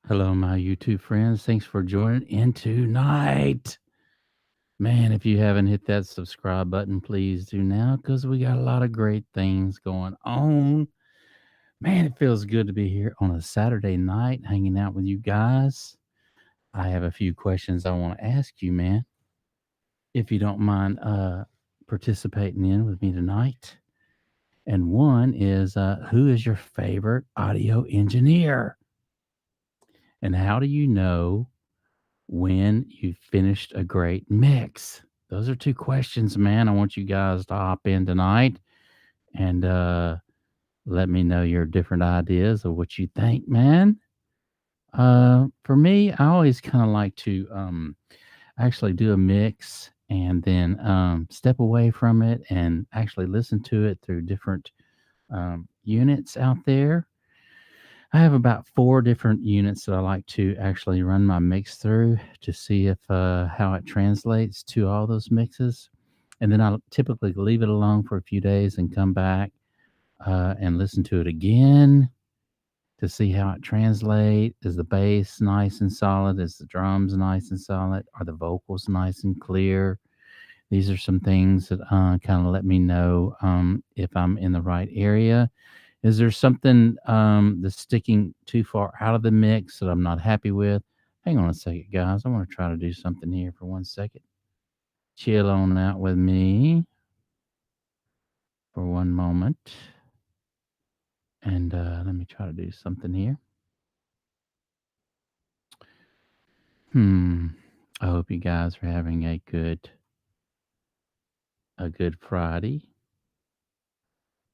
Hello, my YouTube friends. Thanks for joining in tonight. Man, if you haven't hit that subscribe button, please do now because we got a lot of great things going on. Man, it feels good to be here on a Saturday night hanging out with you guys. I have a few questions I want to ask you, man. If you don't mind participating in with me tonight. And one is who is your favorite audio engineer? And how do you know when you finished a great mix? Those are two questions, man. I want you guys to hop in tonight and let me know your different ideas of what you think, man. For me, I always kind of like to actually do a mix and then step away from it and actually listen to it through different units out there. I have about 4 different units that I like to actually run my mix through to see if how it translates to all those mixes, and then I'll typically leave it alone for a few days and come back and listen to it again to see how it translates. Is the bass nice and solid? Is the drums nice and solid? Are the vocals nice and clear? These are some things that kind of let me know if I'm in the right area. Is there something that's sticking too far out of the mix that I'm not happy with? Hang on a second, guys. I want to try to do something here for 1 second. Chill on out with me for one moment. And let me try to do something here. I hope you guys are having a good Friday.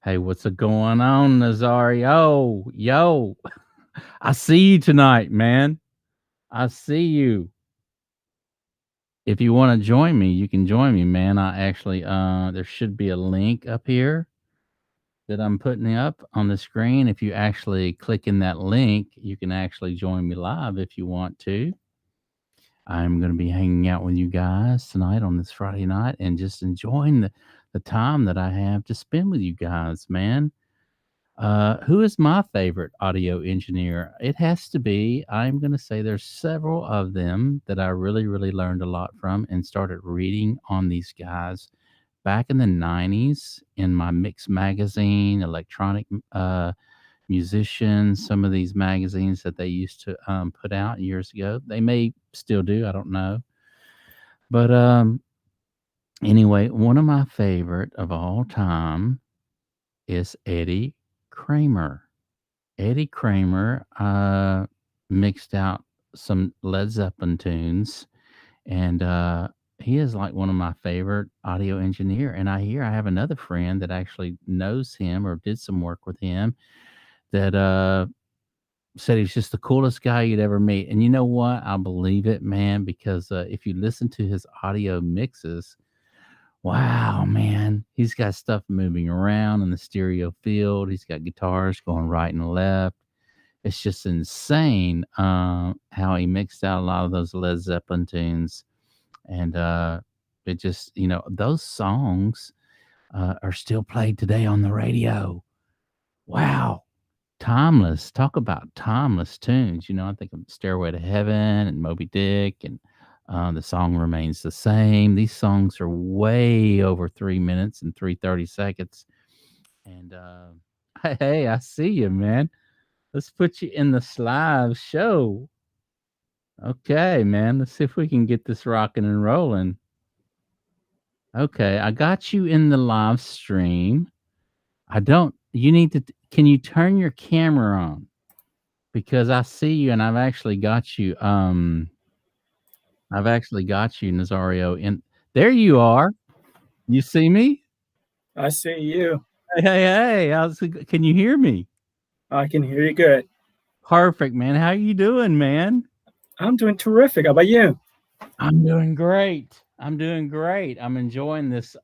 Hey, what's going on, Nazario? Yo, I see you tonight, man. I see you. If you want to join me, you can join me, man. I actually there should be a link up here that I'm putting up on the screen. If you actually click in that link, you can actually join me live if you want to. I'm going to be hanging out with you guys tonight on this Friday night and just enjoying the time that I have to spend with you guys, man. Who is my favorite audio engineer? It has to be, I'm going to say there's several of them that I really, really learned a lot from and started reading on these guys back in the 90s in my Mix magazine, electronic musician, some of these magazines that they used to put out years ago. They may still do, I don't know. But anyway, one of my favorite of all time is Eddie Kramer. Eddie Kramer mixed out some Led Zeppelin tunes, and he is like one of my favorite audio engineer. And I hear I have another friend that actually knows him or did some work with him that said he's just the coolest guy you'd ever meet. And you know what? I believe it, man, because if you listen to his audio mixes, wow, man, he's got stuff moving around in the stereo field. He's got guitars going right and left. It's just insane how he mixed out a lot of those Led Zeppelin tunes. And it just, those songs are still played today on the radio. Wow. Timeless. Talk about timeless tunes. I think of Stairway to Heaven and Moby Dick, and the song remains the same. These songs are way over 3 minutes and 3:30. And hey, I see you, man. Let's put you in the live show. Okay, man. Let's see if we can get this rocking and rolling. Okay, I got you in the live stream. Can you turn your camera on? Because I see you and I've actually got you, Nazario, and there you are. You see me? I see you. Hey, can you hear me? I can hear you good. Perfect, man. How you doing, man? I'm doing terrific. How about you? I'm doing great. I'm enjoying this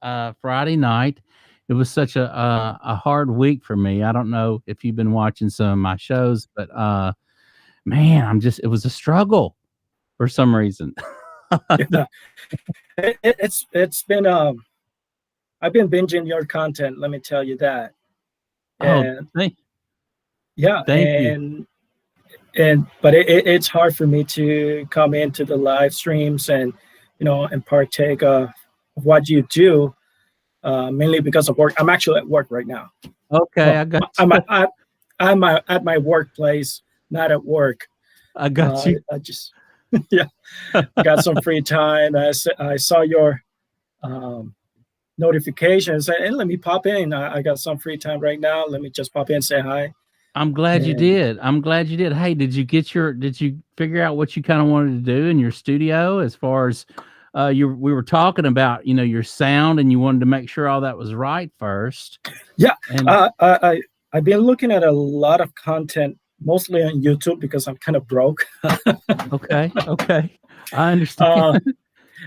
Friday night. It was such a hard week for me. I don't know if you've been watching some of my shows, but man, it was a struggle for some reason. Yeah. It's been I've been binging your content, let me tell you that. Oh, And thank yeah, you. and but it's hard for me to come into the live streams and and partake of what you do, mainly because of work. I'm actually at work right now. Okay, Well, I got I'm you. at my workplace, not at work. I got you. I just yeah, got some free time. I saw your um, notifications, and let me pop in. I got some free time right now. Let me just pop in, say hi. I'm glad you And did. I'm glad you did. Hey, did you figure out what you kind of wanted to do in your studio as far as we were talking about, your sound, and you wanted to make sure all that was right first. yeah, And I've been looking at a lot of content, mostly on YouTube because I'm kind of broke. okay, okay. I understand. uh,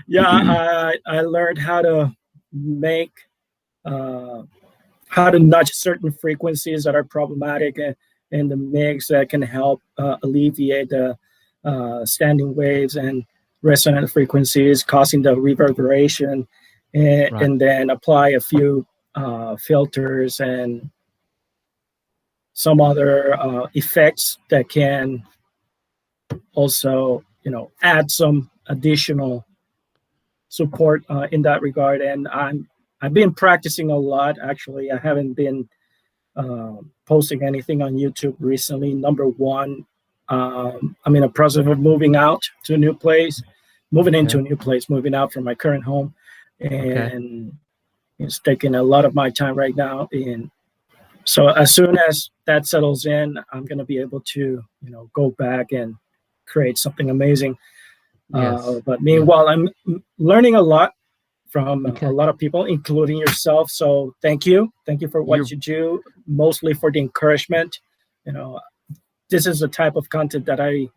yeah, I learned how to make uh, how to nudge certain frequencies that are problematic in the mix that can help alleviate the standing waves and resonant frequencies causing the reverberation, Right. and then apply a few filters and some other effects that can also add some additional support in that regard. And I've been practicing a lot. Actually, I haven't been posting anything on YouTube recently. Number one, I'm in a process of moving out to a new place, moving into Okay. a new place, moving out from my current home, Okay. and it's taking a lot of my time right now. And so as soon as that settles in, I'm going to be able to go back and create something amazing. Yes. But Yeah. meanwhile, I'm learning a lot from a Okay. lot of people, including yourself. So thank you. Thank you for You're what you do, mostly for the encouragement. You know, this is the type of content that I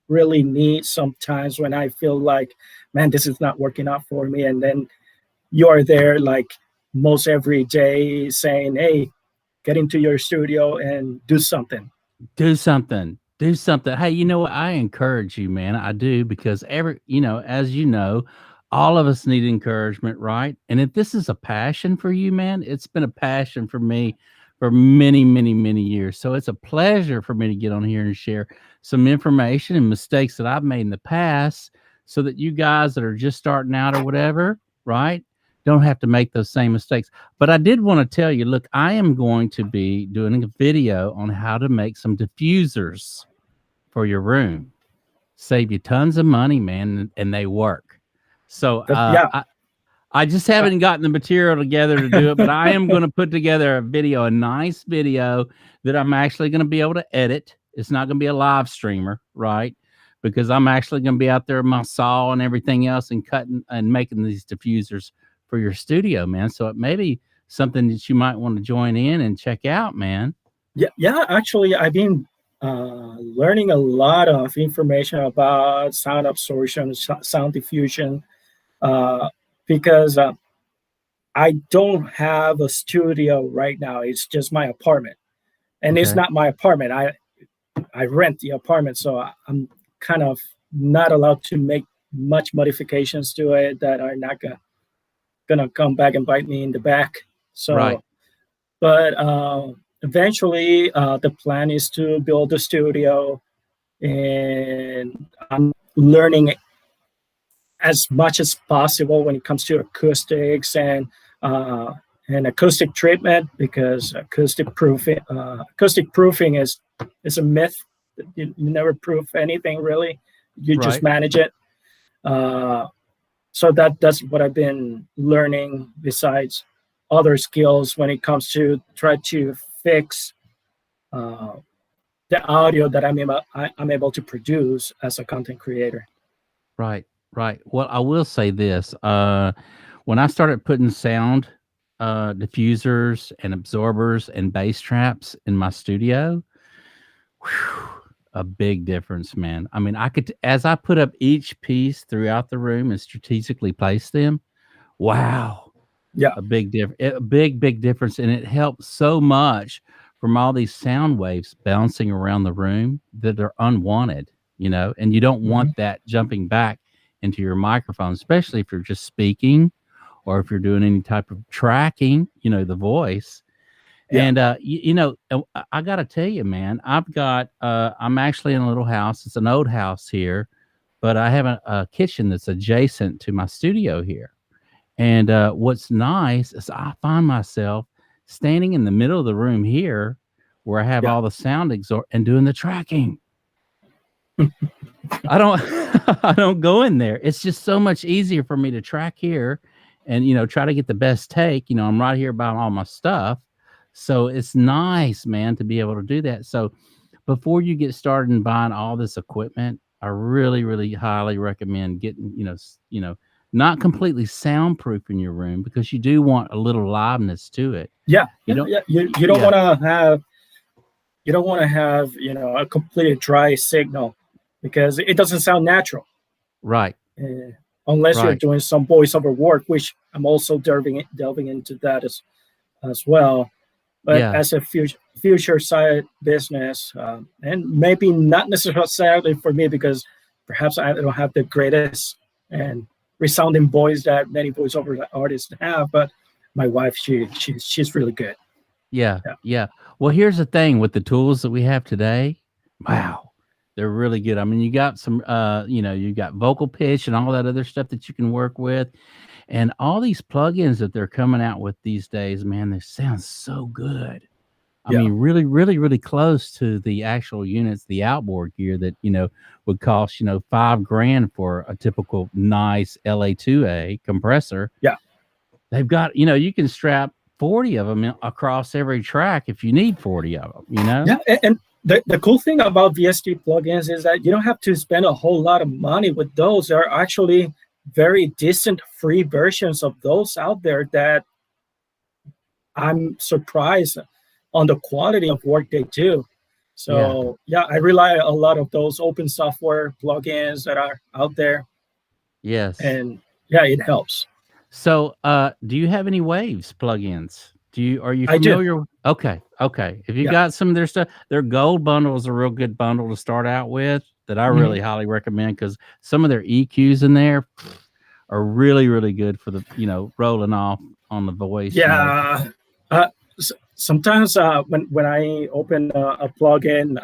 really need sometimes when I feel like, man, this is not working out for me. And then you are there like most every day saying, hey, get into your studio and do something. Do something. Do something. Hey, you know what? I encourage you, man. I do because as all of us need encouragement, right? And if this is a passion for you, man, it's been a passion for me for many, many, many years. So it's a pleasure for me to get on here and share some information and mistakes that I've made in the past so that you guys that are just starting out or whatever, right? Don't have to make those same mistakes. But I did want to tell you, look, I am going to be doing a video on how to make some diffusers for your room. Save you tons of money, man, and they work. So Yeah. I just Uh, haven't gotten the material together to do it, but I am going to put together a video, a nice video that I'm actually going to be able to edit. It's not going to be a live streamer, right? Because I'm actually going to be out there with my saw and everything else and cutting and making these diffusers for your studio, man. So it may be something that you might want to join in and check out, man. yeah. Actually, I've been learning a lot of information about sound absorption, sound diffusion, uh, because I don't have a studio right now. It's just my apartment, and it's Okay. not my apartment. I rent the apartment, so I'm kind of not allowed to make much modifications to it that are not gonna come back and bite me in the back. Right. So, but eventually, the plan is to build a studio, and I'm learning as much as possible when it comes to acoustics uh, and acoustic treatment, because acoustic proofing is a myth. You never proof anything really. You just Right. manage it. Uh, so that's what I've been learning besides other skills when it comes to try to fix uh, the audio that I'm able to produce as a content creator. Right, right. Well, I will say this. When I started putting sound diffusers and absorbers and bass traps in my studio, whew, a big difference, man. I mean, as I put up each piece throughout the room and strategically place them, wow, Yeah. a big difference. And it helps so much from all these sound waves bouncing around the room that are unwanted, and you don't Mhm. want that jumping back into your microphone, especially if you're just speaking or if you're doing any type of tracking, the voice. Yeah. And I got to tell you, man, I'm actually in a little house. It's an old house here, but I have a kitchen that's adjacent to my studio here. And what's nice is I find myself standing in the middle of the room here where I have Yeah. all the sound exhort and doing the tracking. I don't I don't go in there. It's just so much easier for me to track here and try to get the best take. I'm right here by all my stuff. So it's nice, man, to be able to do that. So before you get started in buying all this equipment, I really, really highly recommend getting, not completely soundproof in your room because you do want a little liveness to it. Yeah. You Yeah. don't, Yeah. You don't yeah, want to have a completely dry signal because it doesn't sound natural. right, uh, unless you're right, doing some voiceover work, which I'm also delving into that as well. But yeah, as a future side business, and maybe not necessarily for me because perhaps I don't have the greatest and resounding voice that many voiceover artists have, but my wife, she's really good. yeah, Yeah, yeah. Well, here's the thing with the tools that we have today. Wow, they're really good. I mean, you got some, you got vocal pitch and all that other stuff that you can work with. And all these plugins that they're coming out with these days, man, they sound so good. I yeah, mean, really, really, really close to the actual units, the outboard gear that, would cost, $5,000 for a typical nice LA2A compressor. yeah. They've got, you can strap 40 of them across every track if you need 40 of them. Yeah, and the cool thing about VST plugins is that you don't have to spend a whole lot of money with those. There are actually very decent free versions of those out there that I'm surprised on the quality of work they do. Yeah. So yeah, I rely a lot of those open software plugins that are out there, Yes. and yeah, it helps. So, do you have any Waves plugins? Are you I do. familiar? Okay, okay. If you Yeah. got some of their stuff, their gold bundle is a real good bundle to start out with that I Mhm. really highly recommend because some of their EQs in there are really, really good for the rolling off on the voice. Yeah. Uh, Sometimes when I open a plugin,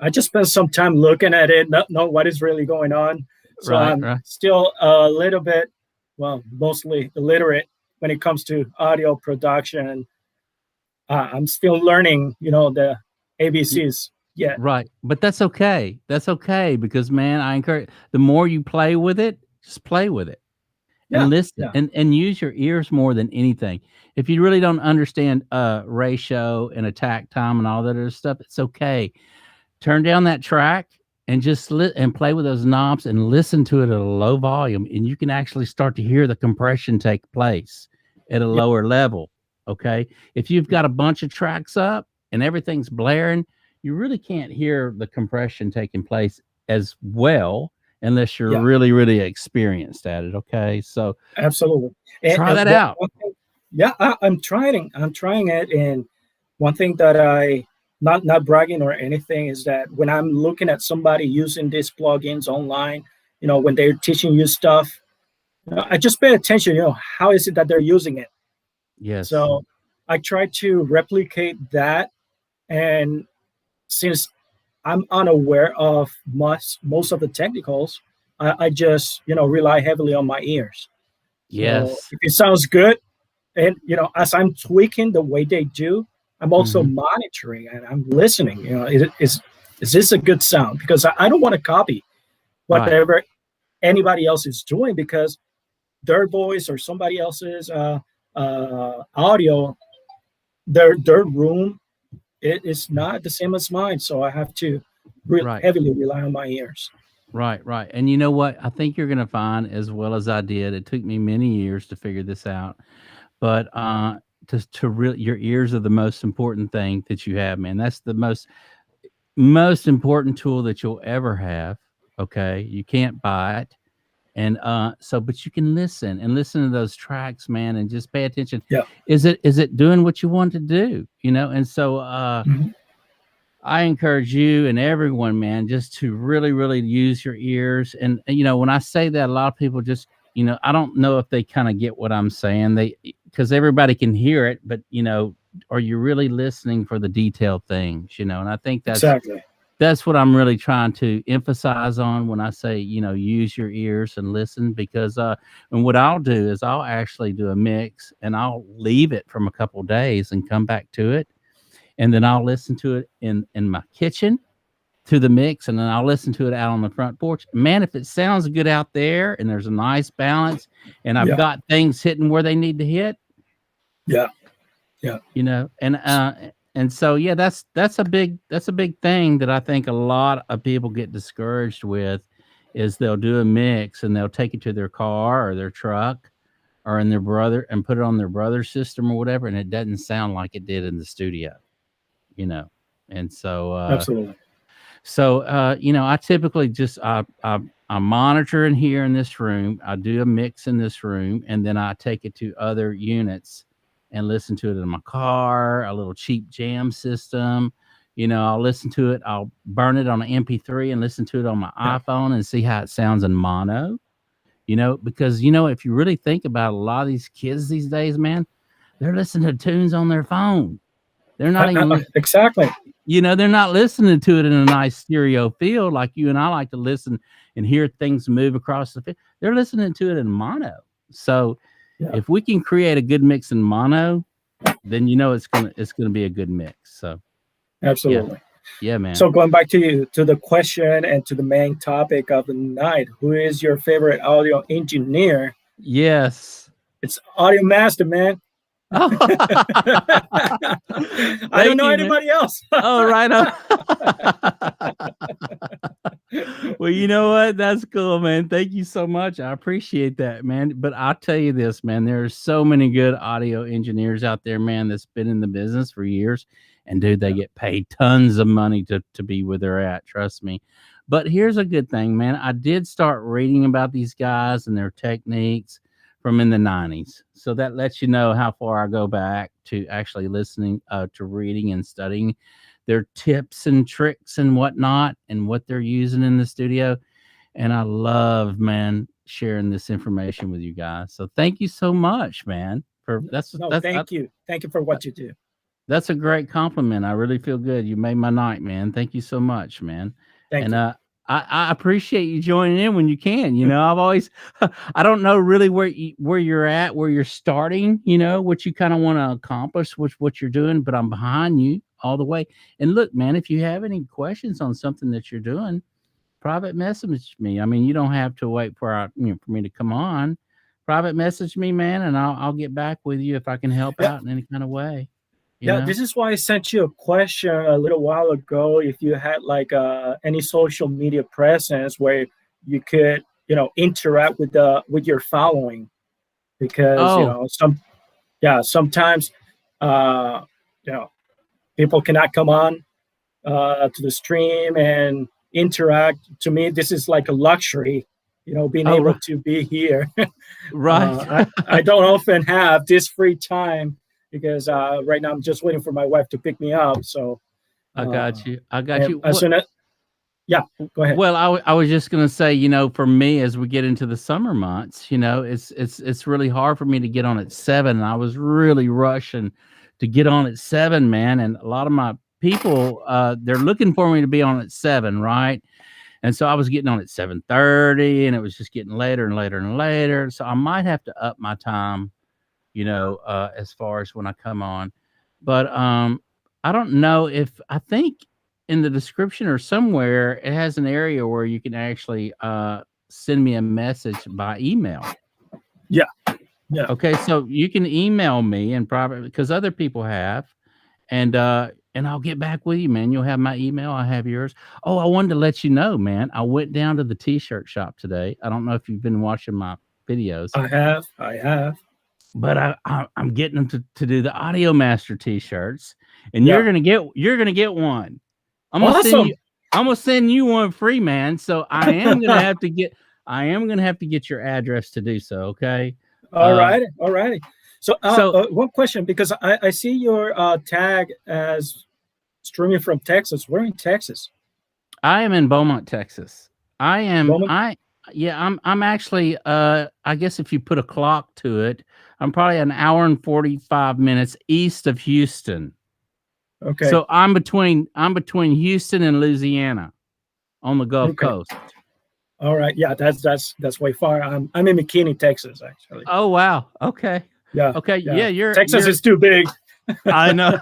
I just spend some time looking at it, not know what is really going on. So Right, I'm right. still a little bit, well, mostly illiterate when it comes to audio production. I'm still learning, the Y- ABCs. Yeah, Right. But that's okay. That's okay because man, I encourage the more you play with it, just play with it. And yeah, listen yeah, and use your ears more than anything. If you really don't understand ratio and attack time and all that other stuff, it's okay. Turn down that track and just and play with those knobs and listen to it at a low volume, and you can actually start to hear the compression take place at a yeah, lower level. Okay, if you've got a bunch of tracks up and everything's blaring, you really can't hear the compression taking place as well unless you're yeah. really, really experienced at it. Okay, so Absolutely. try And that out. one thing, yeah, I'm trying it. And one thing that I not bragging or anything is that when I'm looking at somebody using these plugins online, when they're teaching you stuff, I just pay attention. How is it that they're using it? Yes, So I try to replicate that. And since I'm unaware of most of the technicals, I just rely heavily on my ears. So yes. if it sounds good, and as I'm tweaking the way they do, I'm also Hmm. monitoring and I'm listening. Is this a good sound? Because I don't want to copy Right, whatever anybody else is doing because their voice or somebody else's audio, their room, it is not the same as mine. So I have to right. heavily rely on my ears. Right, right. And you know what? I think you're going to find, as well as I did, it took me many years to figure this out. But to really, your ears are the most important thing that you have, man. That's the most important tool that you'll ever have. Okay, you can't buy it, and but you can listen and listen to those tracks, man, and just pay attention. Yeah. Is it doing what you want to do? And so Mhm. I encourage you and everyone, man, just to really, really use your ears. And when I say that, a lot of people just, I don't know if they kind of get what I'm saying. Because everybody can hear it, but are you really listening for the detailed things, you know? And I think Exactly. that's what I'm really trying to emphasize on when I say, use your ears and listen, because and what I'll do is I'll actually do a mix and I'll leave it from a couple days and come back to it, and then I'll listen to it in my kitchen to the mix, and then I'll listen to it out on the front porch. Man, if it sounds good out there and there's a nice balance and I've Yeah. got things hitting where they need to hit, Yeah. Yeah. and so yeah, that's a big thing that I think a lot of people get discouraged with, is they'll do a mix and they'll take it to their car or their truck or in their brother and put it on their brother's system or whatever, and it doesn't sound like it did in the studio, you know. And so Absolutely. I typically just I monitor in here in this room. I do a mix in this room, and then I take it to other units and listen to it in my car, a little cheap jam system. I'll listen to it. I'll burn it on an MP3 and listen to it on my iPhone and see how it sounds in mono. Because if you really think about a lot of these kids these days, man, they're listening to tunes on their phone. They're not even exactly. they're not listening to it in a nice stereo field like you and I like to listen and hear things move across the field. They're listening to it in mono. So if we can create a good mix in mono, then it's gonna be a good mix. So absolutely. Yeah, man. So going back to the question and to the main topic of the night, who is your favorite audio engineer? Yes. It's Audio Master, man. I don't know anybody else. Oh, right on. Well, you know what? That's cool, man. Thank you so much. I appreciate that, man. But I'll tell you this, man, there are so many good audio engineers out there, man, that's been in the business for years. And dude, they get paid tons of money to be where they're at. Trust me. But here's a good thing, man. I did start reading about these guys and their techniques from in the 90s. So that lets you know how far I go back to actually listening to reading and studying their tips and tricks and whatnot and what they're using in the studio. And I love, man, sharing this information with you guys. So thank you so much, man. Thank you. Thank you for what you do. That's a great compliment. I really feel good. You made my night, man. Thank you so much, man. Thank you. I appreciate you joining in when you can. I've always, I don't know really where you're at, where you're starting, what you kind of want to accomplish, what you're doing, but I'm behind you all the way. And look, man, if you have any questions on something that you're doing, private message me. I mean, you don't have to wait for me to come on. Private message me, man, and I'll get back with you if I can help out in any kind of way. This is why I sent you a question a little while ago. If you had like any social media presence where you could, interact with your following, because sometimes people cannot come on to the stream and interact. To me, this is like a luxury, being able to be here. Right. I don't often have this free time, because right now I'm just waiting for my wife to pick me up. So I got you. As soon as, go ahead. Well, I was just gonna say, for me, as we get into the summer months, it's really hard for me to get on at 7. And I was really rushing to get on at 7, man. And a lot of my people, they're looking for me to be on at 7, right? And so I was getting on at 7:30, and it was just getting later and later and later. So I might have to up my time, as far as when I come on. But I don't know I think in the description or somewhere it has an area where you can actually send me a message by email. Yeah. Okay, so you can email me in private, because other people have, and I'll get back with you, man. You'll have my email. I have yours. Oh, I wanted to let you know, man. I went down to the t-shirt shop today. I don't know if you've been watching my videos. I have. But I'm getting them to do the Audio Master t-shirts, and you're gonna get one. I'm gonna send you one free, man. So I am gonna have to get your address to do so. Okay. All righty. So one question, because I see your tag as streaming from Texas. Where in Texas? I am in Beaumont, Texas. I'm actually I guess if you put a clock to it, I'm probably an hour and 45 minutes east of Houston. Okay. So I'm between Houston and Louisiana on the Gulf Coast. All right. Yeah, that's way far. I'm in McKinney, Texas, actually. Oh wow. Okay. Yeah. Okay. Yeah, Texas is too big. I know.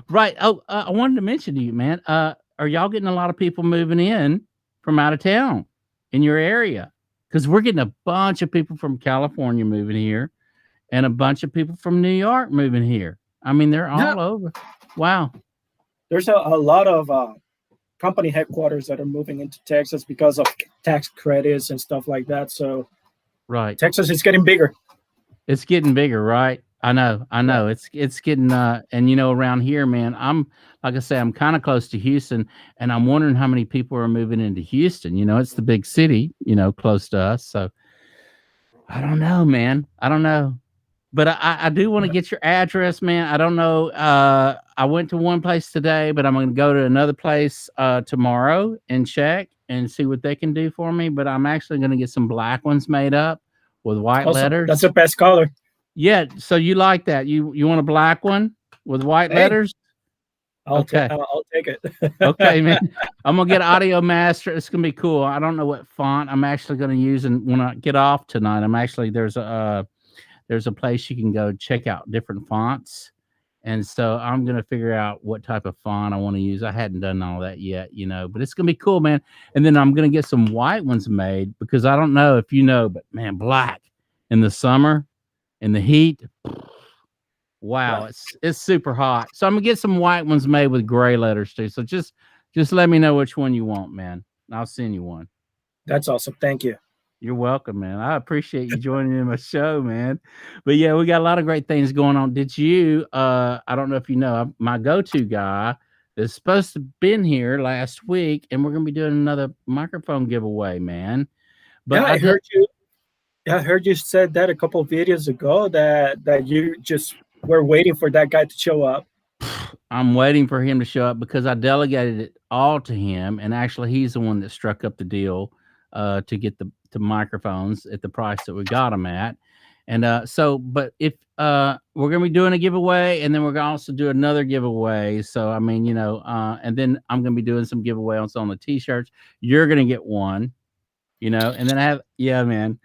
Right. Oh, I wanted to mention to you, man. Are y'all getting a lot of people moving in from out of town in your area? Because we're getting a bunch of people from California moving here, and a bunch of people from New York moving here. I mean, they're all over. Wow. There's a lot of company headquarters that are moving into Texas because of tax credits and stuff like that. So, right, Texas is getting bigger. It's getting bigger, right? I know. Yeah. It's getting and around here, man, like I say, I'm kind of close to Houston, and I'm wondering how many people are moving into Houston. It's the big city, close to us. So I don't know, man. I don't know. But I do want to get your address, man. I don't know. I went to one place today, but I'm going to go to another place tomorrow and check and see what they can do for me. But I'm actually going to get some black ones made up with white letters. That's the best color. Yeah. So you like that? You want a black one with white letters? I'll take it. Okay, man. I'm going to get Audio Master. It's going to be cool. I don't know what font I'm actually going to use. And when I get off tonight, there's a place you can go check out different fonts. And so I'm going to figure out what type of font I want to use. I hadn't done all that yet, but it's going to be cool, man. And then I'm going to get some white ones made because I don't know if you know, but man, black in the summer, in the heat, wow, it's super hot. So I'm going to get some white ones made with gray letters too. So just let me know which one you want, man. I'll send you one. That's awesome. Thank you. You're welcome, man. I appreciate you joining in my show, man. But yeah, we got a lot of great things going on. Did you, I don't know if you know, my go-to guy is supposed to have been here last week, and we're going to be doing another microphone giveaway, man. But I heard you said that a couple of videos ago that you just were waiting for that guy to show up. I'm waiting for him to show up because I delegated it all to him, and actually he's the one that struck up the deal to get the microphones at the price that we got them at. And but if we're gonna be doing a giveaway, and then we're gonna also do another giveaway. So I mean, and then I'm gonna be doing some giveaway on the t-shirts. You're gonna get one, and then man.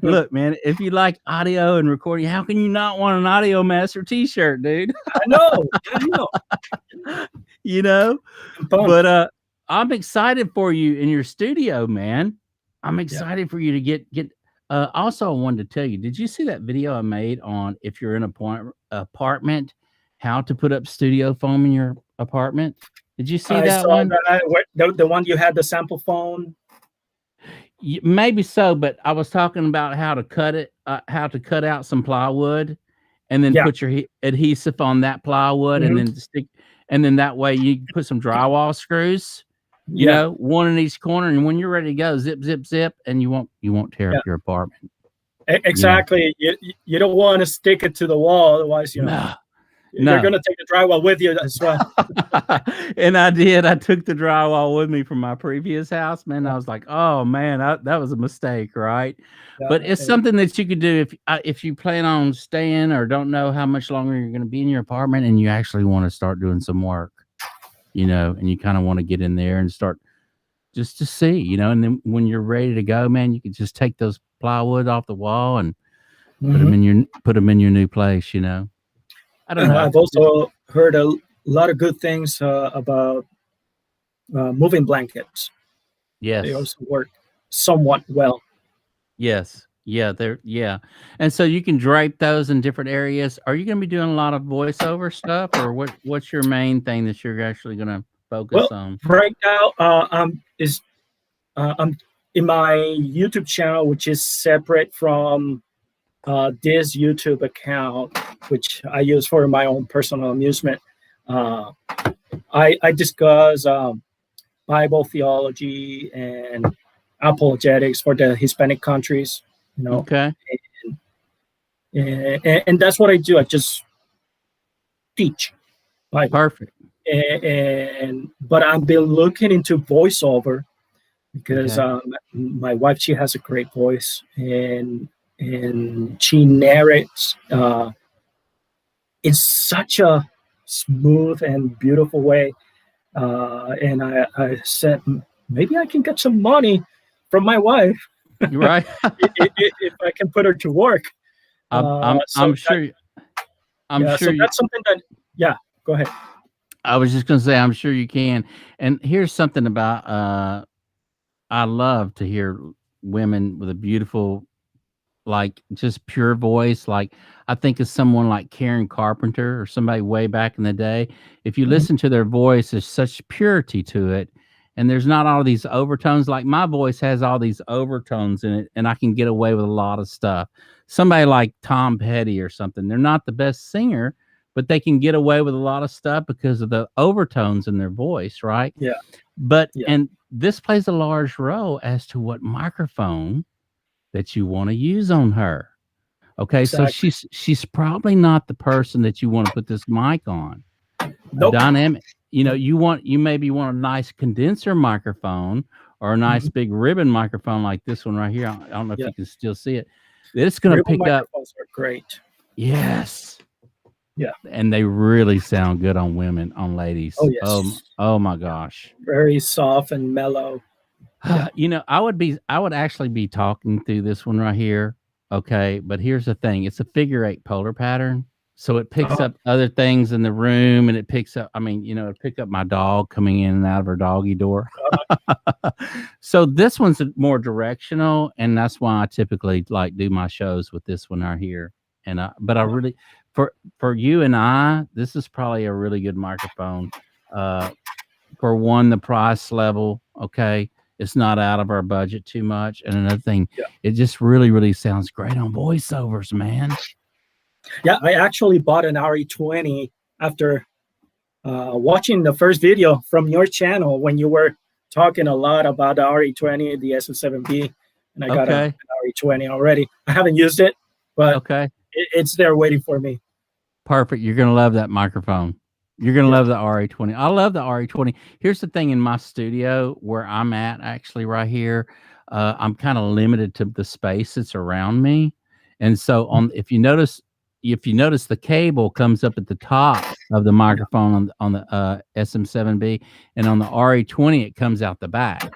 Look, man, if you like audio and recording, how can you not want an Audio Master t-shirt, dude? I know. But I'm excited for you in your studio, man. I'm excited for you to get. Also, I wanted to tell you, did you see that video I made on if you're in an apartment, how to put up studio foam in your apartment? Did you see that one? The one you had the sample phone. Maybe so, but I was talking about how to cut it, how to cut out some plywood, and then put your adhesive on that plywood, and then stick, and then that way you put some drywall screws. One in each corner, and when you're ready to go, zip, zip, zip, and you won't tear up your apartment. Exactly. You don't want to stick it to the wall, otherwise you're going to take the drywall with you as well. And I did. I took the drywall with me from my previous house, man. I was like, oh man, that was a mistake, right? But it's something that you could do if you plan on staying or don't know how much longer you're going to be in your apartment, and you actually want to start doing some work. And you kind of want to get in there and start just to see, and then when you're ready to go, man, you can just take those plywood off the wall and put them in your new place, I don't know. I've also heard a lot of good things about moving blankets. Yes. They also work somewhat well. Yes. Yeah, and so you can drape those in different areas. Are you going to be doing a lot of voiceover stuff, or what's your main thing that you're actually going to focus on? Right now, I'm in my YouTube channel, which is separate from this YouTube account, which I use for my own personal amusement. I discuss Bible theology and apologetics for the Hispanic countries. Okay. And that's what I do. I just teach. Perfect. But I've been looking into voiceover because my wife, she has a great voice, and and she narrates in such a smooth and beautiful way. And I said, maybe I can get some money from my wife You're right. if I can put her to work. So I'm that, sure. I'm yeah, sure so you. that's something that, yeah, go ahead. I was just gonna say, I'm sure you can. And here's something about. I love to hear women with a beautiful, like, just pure voice. Like, I think of someone like Karen Carpenter or somebody way back in the day. If you Mhm. listen to their voice, there's such purity to it, and there's not all these overtones. Like, my voice has all these overtones in it, and I can get away with a lot of stuff. Somebody like Tom Petty or something, they're not the best singer, but they can get away with a lot of stuff because of the overtones in their voice, right? Yeah, But yeah, and this plays a large role as to what microphone that you want to use on her. Okay, so exactly. she's probably not the person that you want to put this mic on. A Nope. dynamic, you maybe want a nice condenser microphone or a nice Mhm. big ribbon microphone like this one right here. I don't know if Yeah, you can still see it. It's going to ribbon pick up. microphones are great. Yes, Yeah. and they really sound good on women, on Oh ladies. yes. Oh my gosh. Very soft and mellow. Yeah. I would actually be talking through this one right here. Okay. But here's the thing. It's a figure eight polar pattern. So it picks Uh-huh. up other things in the room, and it picks up, it pick up my dog coming in and out of her doggy door. Uh-huh. So this one's more directional. And that's why I typically like do my shows with this one right here. And, but I Uh-huh. really, for you and I, this is probably a really good microphone. Uh, for one, the price level, okay, it's not out of our budget too much. And another thing, Yeah. it just really, really sounds great on voiceovers, man. Yeah, I actually bought an RE20 after watching the first video from your channel when you were talking a lot about the RE20, the SM7B, and I got an Okay. RE20 already. I haven't used it, but Okay. it's there waiting for me. Perfect. You're gonna love that microphone. You're gonna Yeah. love the RE20. I love the RE20. Here's the thing: in my studio where I'm at, actually, right here, I'm kind of limited to the space that's around me, and so on. If you notice, the cable comes up at the top of the Yeah. microphone on the SM7B, and on the RE20 it comes out the back.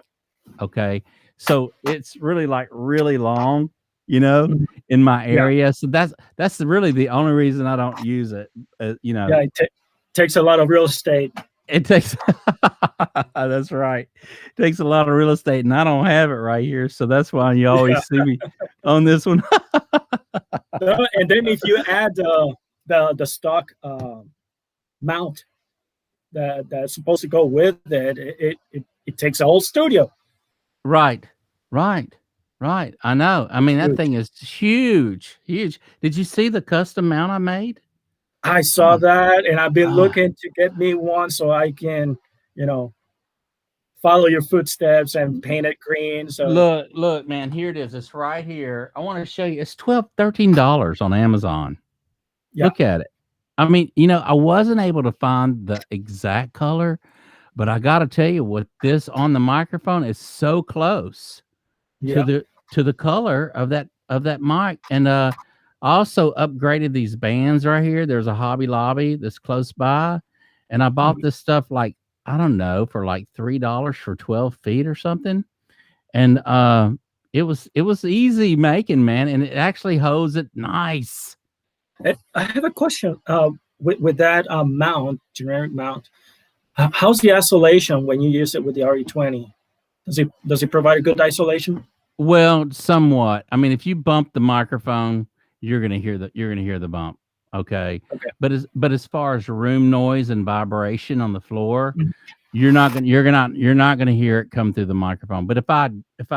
Okay. So it's really, like, really long, you know, Mhm. in my Yeah. area. So that's really the only reason I don't use it. Yeah. Takes a lot of real estate. It takes that's right. It takes a lot of real estate, and I don't have it right here. So that's why you Yeah. always see me on this one. And then if you add the stock mount that's supposed to go with it, it takes a whole studio. Right. Right. Right. I know. I mean, that Huge. thing is huge. Huge. Did you see the custom mount I made? I saw Oh, that, and I've been ah. looking to get me one so I can, you know, follow your footsteps and paint it green. So Look, man, here it is. It's right here. I want to show you. It's $13 on Amazon. yeah, Look at it. I mean, I wasn't able to find the exact color, but I got to tell you, with this on the microphone, is so close to yeah, the color of that mic. And I also upgraded these bands right here. There's a Hobby Lobby that's close by, and I bought mhm. this stuff, like, I don't know, for like $3 for 12 feet or something. And it was easy making, man, and it actually holds it nice. I have a question. With that mount, generic mount, how's the isolation when you use it with the RE20? Does it provide a good isolation? Well, somewhat. I mean, if you bump the microphone, you're gonna hear the bump. Okay. Okay. But as far as room noise and vibration on the floor, Mhm. you're not gonna hear it come through the microphone. But if I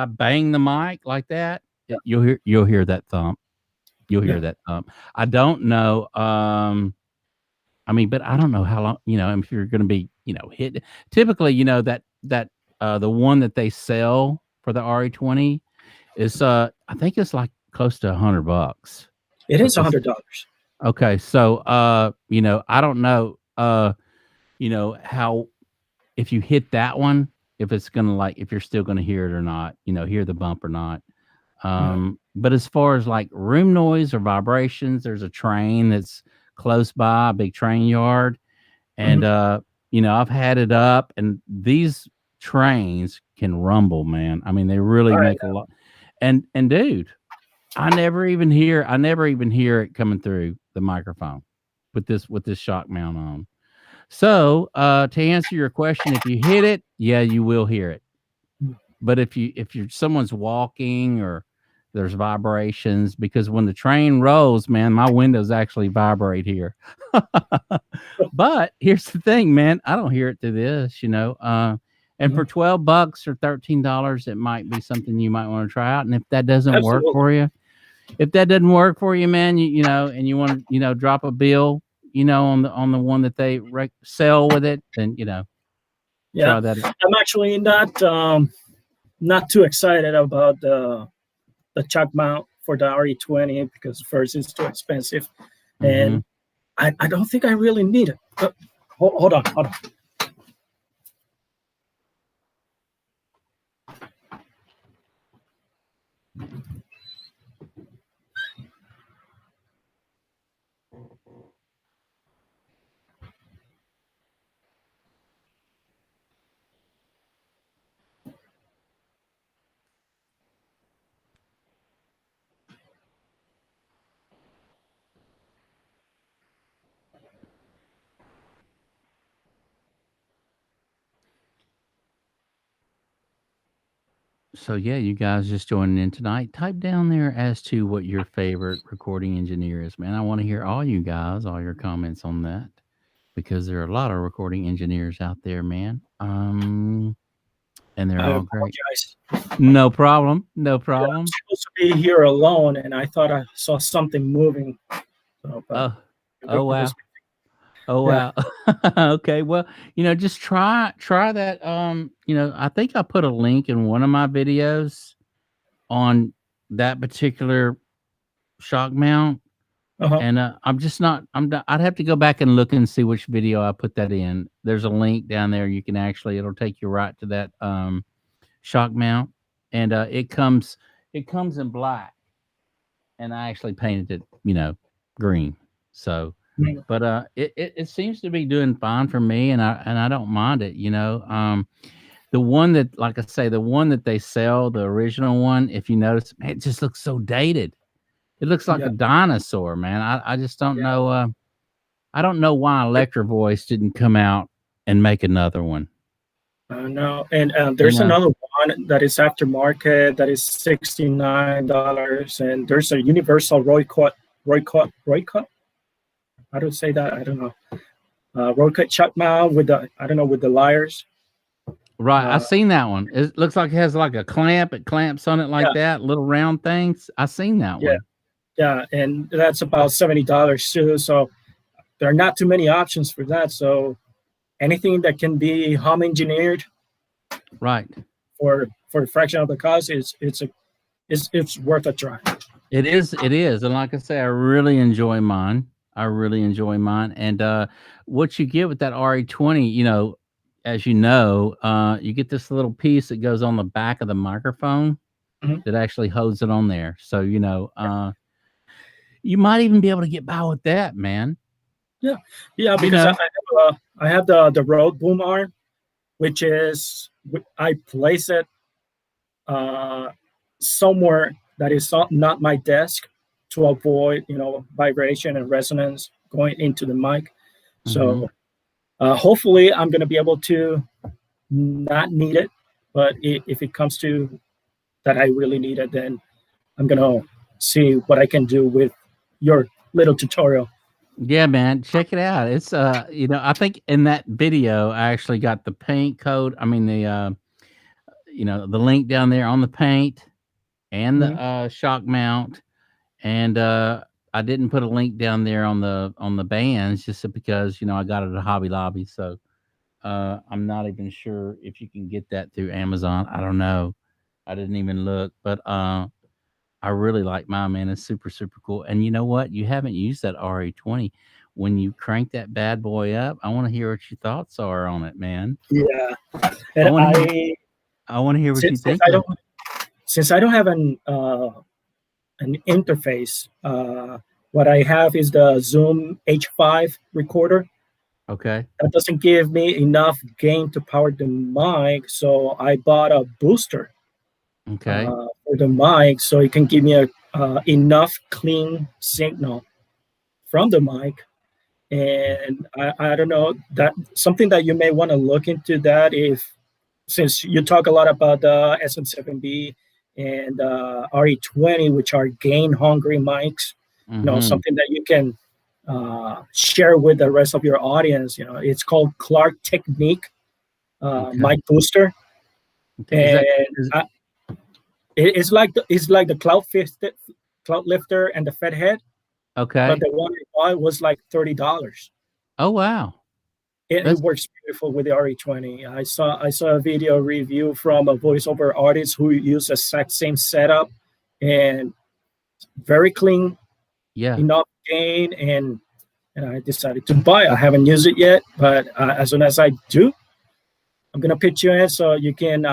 bang the mic like that, Yeah, you'll hear that thump. You'll yeah. hear that thump. I don't know. But I don't know how long, if you're gonna be, hit. Typically, the one that they sell for the RE20 is, I think it's like close to $100. It is It's $100. okay. So, I don't know, how, if you hit that one, if it's gonna, like, if you're still gonna hear it or not, hear the bump or not. But as far as like room noise or vibrations, there's a train that's close by, a big train yard. And, I've had it up, and these trains can rumble, man. I mean, they really All right. make a lot. And dude, I never even hear it coming through the microphone with this shock mount on. So, to answer your question, if you hit it, yeah, you will hear it. But if you're someone's walking or there's vibrations, because when the train rolls, man, my windows actually vibrate here. But here's the thing, man, I don't hear it through this, and for $12 or $13, it might be something you might want to try out. And if that doesn't work for you, man, and you want to, drop a bill, on the one that they sell with it, then, try that. I'm actually not too excited about the shock mount for the RE20 because first it's too expensive, and I don't think I really need it. But hold on. So yeah, you guys just joining in tonight. Type down there as to what your favorite recording engineer is, man. I want to hear all you guys, all your comments on that, because there are a lot of recording engineers out there, man. And they're all great. No problem. Yeah, I'm supposed to be here alone, and I thought I saw something moving. So, oh wow. Oh wow. Okay. Well, just try that. I think I put a link in one of my videos on that particular shock mount. And I'm just not. I'd have to go back and look and see which video I put that in. There's a link down there. You can it'll take you right to that shock mount, and it comes in black, and I actually painted it, green. So. But it seems to be doing fine for me, and I don't mind it. The one that, like I say, the one that they sell, the original one, if you notice, man, it just looks so dated. It looks like a dinosaur, man. I just don't know. I don't know why Electro-Voice didn't come out and make another one. No, and there's another one that is aftermarket that is $69, and there's a universal Roy cut. How do I say that? I don't know. Roll cut shock mount with the lyres. Right, I've seen that one. It looks like it has like a clamp. It clamps on it like that, little round things. I've seen that one. Yeah, and that's about $70 too. So there are not too many options for that. So anything that can be home engineered, right, for a fraction of the cost, it's worth a try. It is, and like I say, I really enjoy mine. And what you get with that RE20, as you get this little piece that goes on the back of the microphone that actually holds it on there. So, you might even be able to get by with that, man. Yeah, because I have the Rode boom arm, which is, I place it somewhere that is not my desk to avoid, vibration and resonance going into the mic. So hopefully I'm going to be able to not need it, but if it comes to that I really need it, then I'm going to see what I can do with your little tutorial. Yeah, man, check it out. It's I think in that video I actually got the paint code. I mean the the link down there on the paint and the shock mount, and I didn't put a link down there on the bands just because I got it at Hobby Lobby. So I'm not even sure if you can get that through Amazon. I don't know. I didn't even look, but I really like mine, man. It's super, super cool. And you know what? You haven't used that RE20. When you crank that bad boy up, I want to hear what your thoughts are on it, man. Yeah. And I want to hear what you think. since I don't have an interface, what I have is the Zoom H5 recorder. Okay. That doesn't give me enough gain to power the mic, so I bought a booster Okay. for the mic, so it can give me a enough clean signal from the mic. And I don't know, that something that you may want to look into, that if, since you talk a lot about the SM7B and RE20, which are gain hungry mics, Mm-hmm. something that you can share with the rest of your audience. It's called Clark Technique Okay. mic booster, Okay. Is and that is it's like the cloud lifter and the Fed head, but okay? the one I bought was like $30. Oh wow. It That's works beautiful with the RE20. I saw a video review from a voiceover artist who used the exact same setup, and very clean, yeah. enough gain, and I decided to buy it. I haven't used it yet, but as soon as I do, I'm gonna pitch you in so you can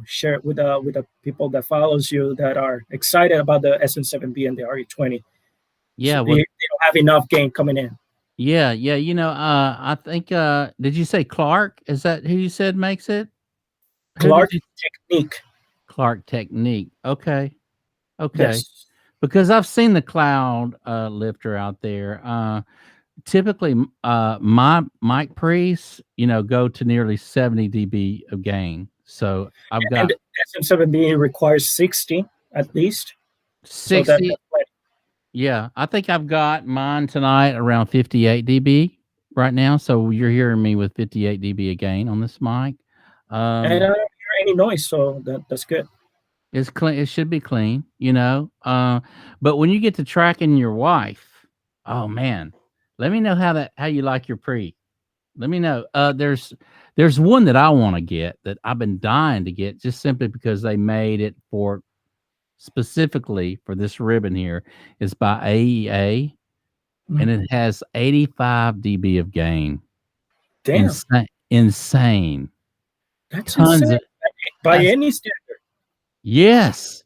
share it with the people that follows you that are excited about the SM7B and the RE20. So Yeah. they Well. don't have enough gain coming in. Yeah. Yeah. I think. Did you say Clark? Is that who you said makes it? Who did Clark you? Technique. Clark Technique. Okay. Okay. Yes. Because I've seen the cloud lifter out there. Typically, my mic pre's, go to nearly 70 dB of gain. So I've And got the SM7B requires 60 at least. So that's 60. plenty. Yeah, I think I've got mine tonight around 58 dB right now. So you're hearing me with 58 dB of gain on this mic. And I Um, don't hear any noise, so that's good. it's clean. It should be clean, but when you get to tracking your wife, oh man, let me know how you like your pre. Let me know. There's one that I want to get that I've been dying to get just simply because they made it for specifically for this ribbon here. It's by AEA and Mhm. it has 85 dB of gain. Damn, Insane, insane. that's Tons insane of by that's any standard. yes.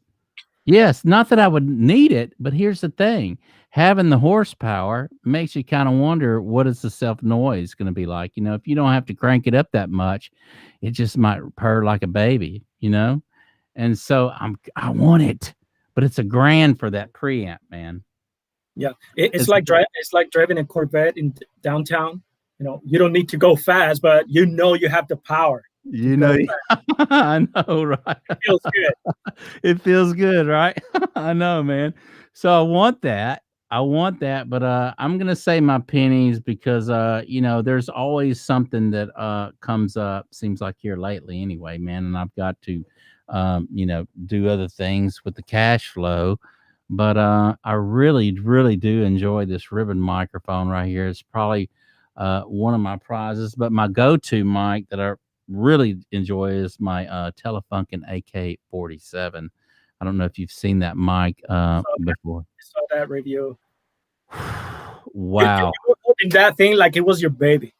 Yes, not that I would need it, but here's the thing. Having the horsepower makes you kind of wonder what is the self noise going to be like. If you don't have to crank it up that much, it just might purr like a baby. And so I want it, but it's $1,000 for that preamp, man. Yeah, it's It's like driving a Corvette in downtown. You don't need to go fast, but you have the power to you know go fast. I know, right? It feels good. It feels good, right? I know, man. So I want that. I want that, but I'm gonna save my pennies because there's always something that comes up, seems like here lately anyway, man. And I've got to do other things with the cash flow. But I really, really do enjoy this ribbon microphone right here. It's probably one of my prizes, but my go-to mic that I really enjoy is my Telefunken AK-47. I don't know if you've seen that mic before. I saw that review. You Wow. were holding that thing like it was your baby.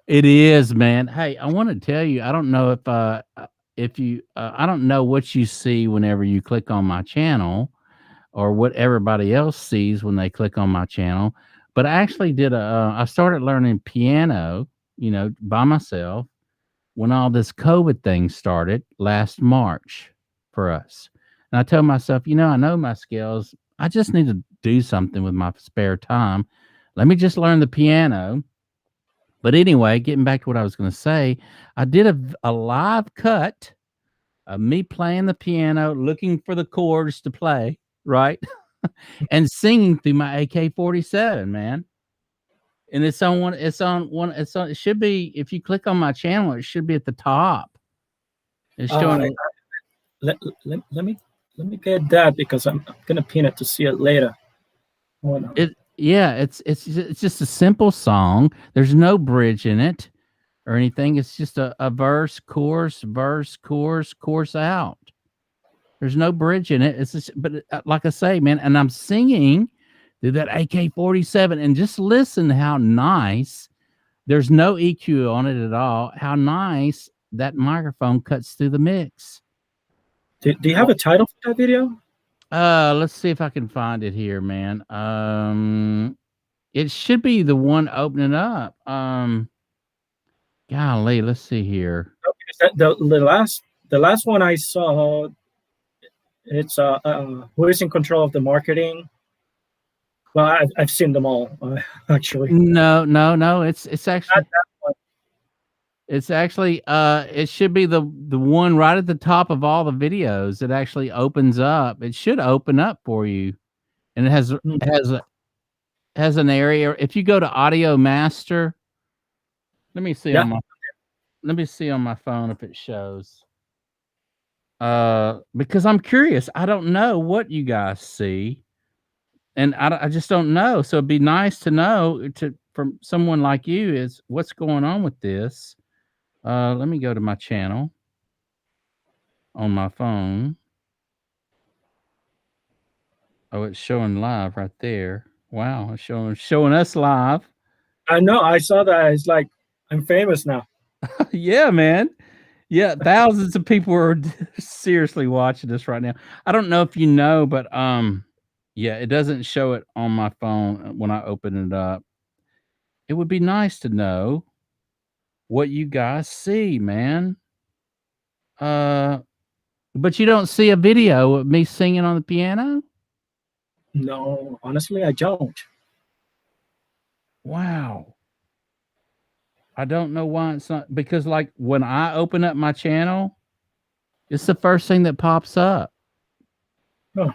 It is, man. Hey, I want to tell you, I don't know if you I don't know what you see whenever you click on my channel or what everybody else sees when they click on my channel, but I actually I started learning piano, by myself when all this COVID thing started last March for us. And I told myself, I know my skills. I just need to do something with my spare time. Let me just learn the piano. But anyway, getting back to what I was going to say, I did a live cut of me playing the piano, looking for the chords to play, right? And singing through my AK-47, man. And it should be, if you click on my channel, it should be at the top. It's Uh, showing let, let me get that because I'm gonna pin it to see it later. Hold on. it. Yeah, it's just a simple song. There's no bridge in it or anything. It's just a verse, chorus, chorus out. There's no bridge in it. It's just, but like I say, man, and I'm singing through that AK-47, and just listen how nice. There's no EQ on it at all. How nice that microphone cuts through the mix. Do you have a title for that video? Let's see if I can find it here, man. It should be the one opening up. Golly, let's see here. The last one I saw, it's who is in control of the marketing. Well, I've seen them all actually. No. It's actually it should be the one right at the top of all the videos. It actually opens up. It should open up for you, and it has an area. If you go to Audio Master, let me see on my phone if it shows. Because I'm curious. I don't know what you guys see, and I just don't know. So it'd be nice to know from someone like you is what's going on with this. Let me go to my channel on my phone. Oh, it's showing live right there. Wow, it's showing us live. I know. I saw that. It's like I'm famous now. Yeah, man. Yeah, thousands of people are seriously watching this right now. I don't know if you know, but yeah, it doesn't show it on my phone when I open it up. It would be nice to know what you guys see, man. But you don't see a video of me singing on the piano? No, honestly, I don't. Wow. I don't know why it's not, because like when I open up my channel, it's the first thing that pops up. Huh.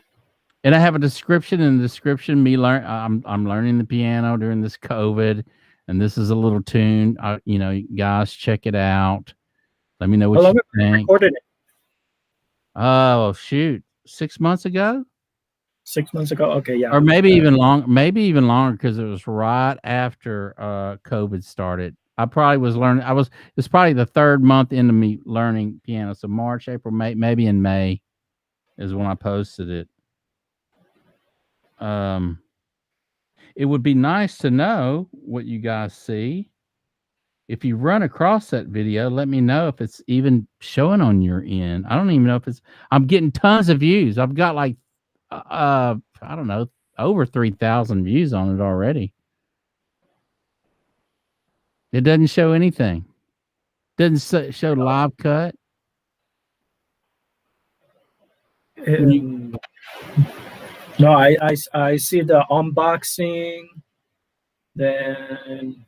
And I have a description. In the description, I'm learning the piano during this COVID, and this is a little tune. Guys, check it out. Let me know what you think. Recorded it? Oh shoot, 6 months ago. 6 months ago. Okay, yeah. Or maybe even longer. Maybe even longer because it was right after COVID started. I probably was learning. It's probably the third month into me learning piano. So March, April, May, maybe in May is when I posted it. It would be nice to know what you guys see. If you run across that video, let me know if it's even showing on your end. I don't even know if I'm getting tons of views. I've got like, I don't know, over 3,000 views on it already. It doesn't show anything. Doesn't show live cut. No, I see the unboxing, then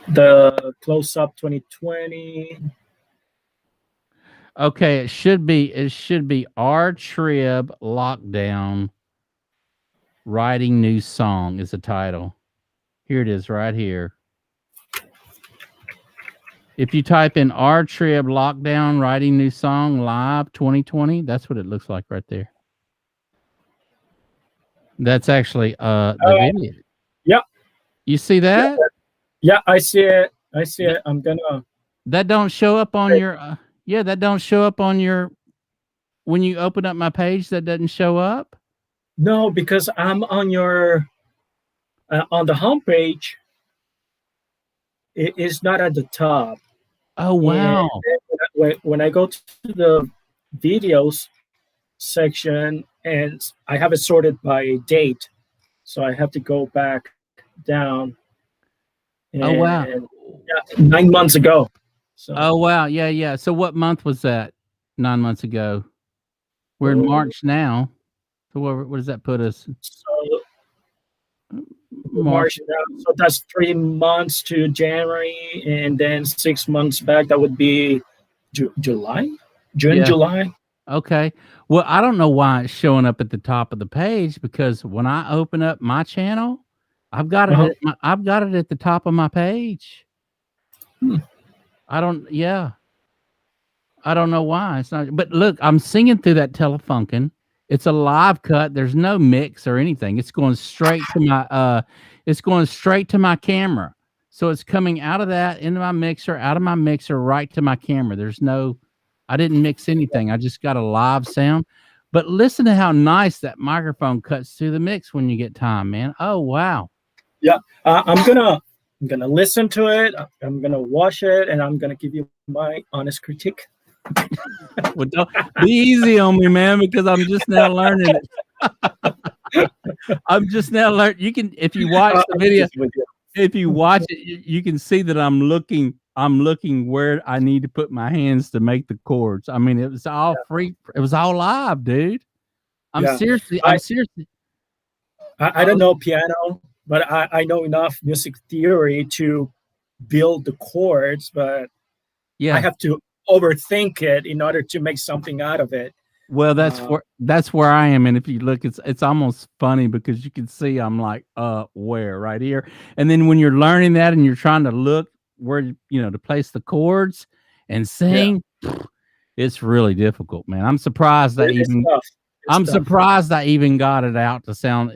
the close up 2020. Okay, it should be our trib lockdown writing new song is the title. Here it is right here. If you type in our trib lockdown writing new song live 2020, that's what it looks like right there. That's actually the video. Yeah. You see that? Yeah, I see it. I'm gonna. That don't show up on your. That don't show up on your. When you open up my page, that doesn't show up. No, because I'm on your. On the homepage. It is not at the top. Oh wow! When I go to the videos section, and I have it sorted by date, so I have to go back down. Oh wow! 9 months ago. So. Oh wow! Yeah. So what month was that? 9 months ago. We're in March now. So what does that put us? So March. So that's 3 months to January, and then 6 months back. That would be July. July. Okay. Well, I don't know why it's showing up at the top of the page, because when I open up my channel, I've got it. I've got it at the top of my page. I don't know why it's not. But look, I'm singing through that Telefunken. It's a live cut. There's no mix or anything. It's going straight to my. It's going straight to my camera. So it's coming out of that into my mixer, out of my mixer, right to my camera. There's no. I didn't mix anything. I just got a live sound. But listen to how nice that microphone cuts through the mix when you get time, man. Oh wow. Yeah, I'm gonna listen to it. I'm gonna watch it, and I'm gonna give you my honest critique. Well, don't be easy on me, man, because I'm just now learning it. I'm just now learning. You can, if you watch the I'm video, just with you. if you watch it, you can see that I'm looking. I'm looking where I need to put my hands to make the chords. I mean, it was all free. It was all live, dude. I'm Yeah, seriously. I I'm seriously. I don't know piano, but I know enough music theory to build the chords, but I Yeah. have to overthink it in order to make something out of it. Well, Uh, that's where I am, and if you look, it's almost funny because you can see I'm like, where? Right here. And then when you're learning that and you're trying to look where, to place the chords and yeah, sing, it's really difficult, man. it's tough. It's I'm tough. surprised I even got it out to sound,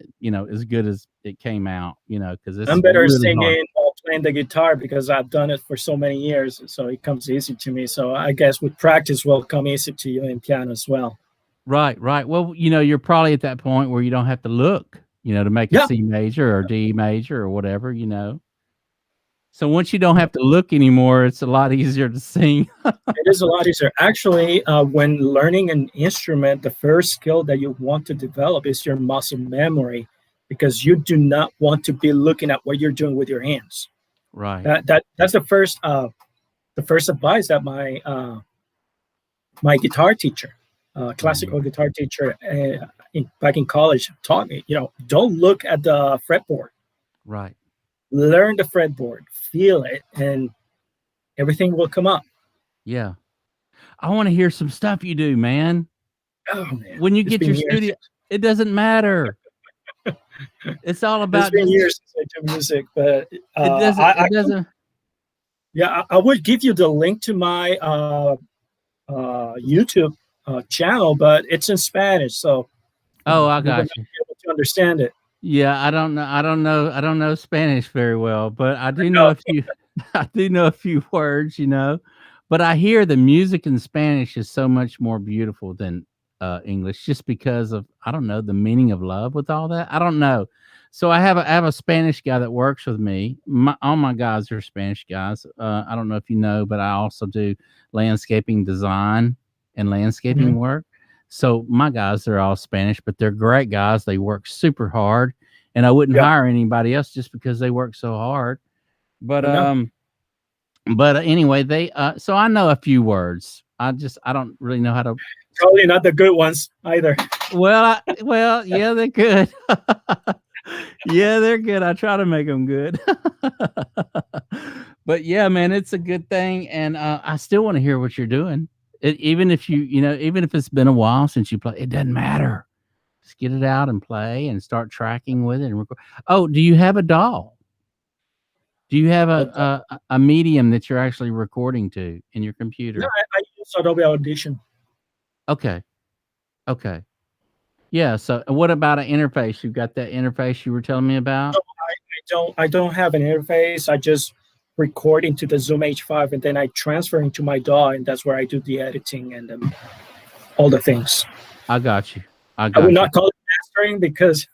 as good as it came out, because I'm it's better really hard. singing while playing the guitar because I've done it for so many years, so it comes easy to me. So I guess with practice will come easy to you in piano as well. Right, right. Well, you're probably at that point where you don't have to look, to make a Yeah, C major or D major or whatever. So once you don't have to look anymore, it's a lot easier to sing. it is a lot easier. Actually, when learning an instrument, the first skill that you want to develop is your muscle memory, because you do not want to be looking at what you're doing with your hands. Right. That's the first advice that my guitar teacher, Mhm. classical guitar teacher, back in college taught me. Don't look at the fretboard. Right. Learn the fretboard, feel it, and everything will come up. Yeah. I wanna hear some stuff you do, man. Oh man, When you it's get been your years. studio, it doesn't matter. It's all It's about been just years since I do music, but it doesn't I it doesn't yeah, I would give you the link to my YouTube channel, but it's in Spanish, so Oh, I you will not got you. be able to understand it. Yeah, I don't know Spanish very well, but I do know No, a few I do know a few words. But I hear the music in Spanish is so much more beautiful than English just because of, I don't know, the meaning of love with all that. I don't know. So I have a Spanish guy that works with me. All my guys are Spanish guys. I don't know if you know, but I also do landscaping design and landscaping mhm, work. So my guys, they're all Spanish, but they're great guys. They work super hard, and I wouldn't yeah, hire anybody else just because they work so hard. But I know. anyway, they so I know a few words. I don't really know how to. Probably not the good ones either. Well, yeah, they're good. Yeah, they're good. I try to make them good. But yeah, man, it's a good thing, and I still want to hear what you're doing. Even if even if it's been a while since you play, it doesn't matter. Just get it out and play and start tracking with it and record. Oh, do you have a DAW? Do you have But a medium that you're actually recording to in your no, computer? I use Adobe Audition. Okay, okay. Yeah, so what about an interface? You got that interface you were telling me No, about? I don't have an interface. I just record into the Zoom H5 and then I transfer into my DAW, and that's where I do the editing and all the things. I got you. I I would got you. not call it mastering because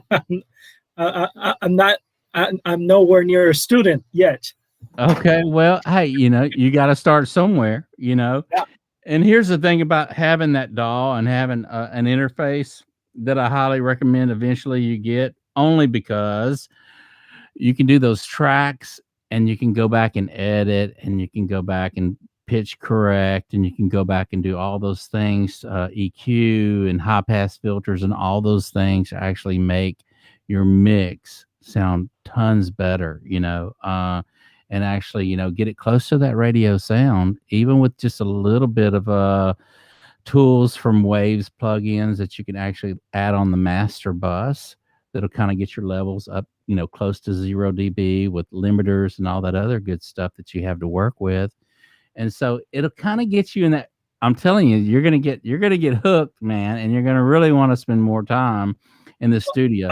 I'm not. I'm nowhere near a student yet. Okay, well, hey, you gotta start somewhere. Yeah, And here's the thing about having that DAW and having an interface that I highly recommend eventually you get, only because you can do those tracks and you can go back and edit and you can go back and pitch correct and you can go back and do all those things, EQ and high pass filters and all those things actually make your mix sound tons better. And actually, get it close to that radio sound, even with just a little bit of tools from Waves plugins that you can actually add on the master bus that'll kind of get your levels up, close to 0 dB with limiters and all that other good stuff that you have to work with. And so it'll kind of get you in that. I'm telling you, you're gonna get hooked, man, and you're gonna really want to spend more time in the studio.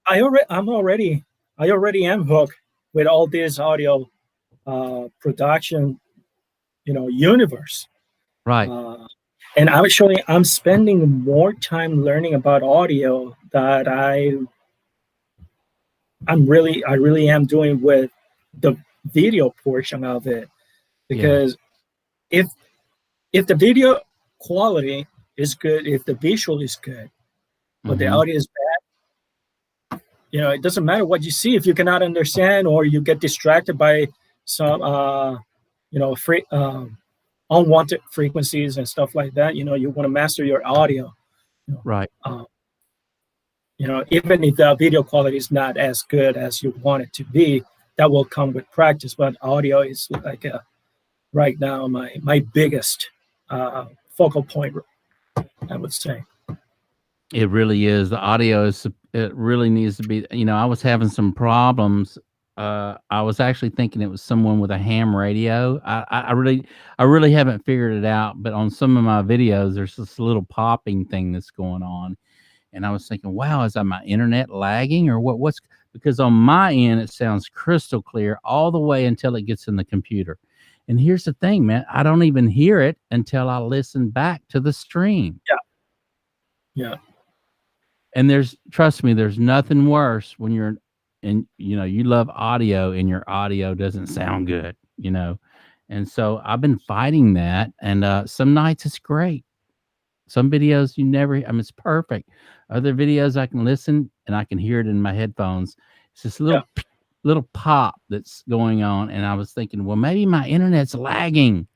I already am hooked with all this audio production, universe. Right. Uh, and I'm spending more time learning about audio that I really am doing with the video portion of it, Yeah. because if if the video quality is good, if the visual is good, but the audio is bad, it doesn't matter what you see if you cannot understand or you get distracted by some free unwanted frequencies and stuff like that. You want to master your audio. You know, Right. uh, even if the video quality is not as good as you want it to be, that will come with practice. But audio is like right now my biggest focal point, I would say. It really is. The audio it really needs to be, I was having some problems. I was actually thinking it was someone with a ham radio. I really haven't figured it out, but on some of my videos, there's this little popping thing that's going on. And I was thinking, wow, is that my internet lagging or what's because on my end, it sounds crystal clear all the way until it gets in the computer. And here's the thing, man, I don't even hear it until I listen back to the stream. Yeah. And trust me, there's nothing worse when you're and you love audio and your audio doesn't sound good, And so I've been fighting that. And some nights it's great. Some videos it's perfect. Other videos I can listen and I can hear it in my headphones. It's this little pop that's going on. And I was thinking, well, maybe my internet's lagging.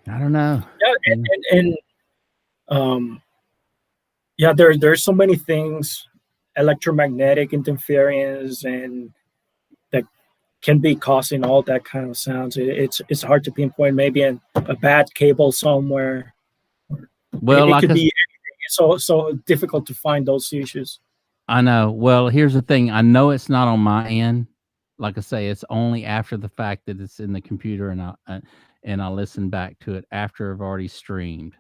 I don't know. Yeah, there's so many things, electromagnetic interference, and that can be causing all that kind of sounds. It's hard to pinpoint. Maybe a bad cable somewhere. Well, it could be anything. It's so difficult to find those issues. I know. Well, here's the thing. I know it's not on my end. Like I say, it's only after the fact that it's in the computer, and I listen back to it after I've already streamed.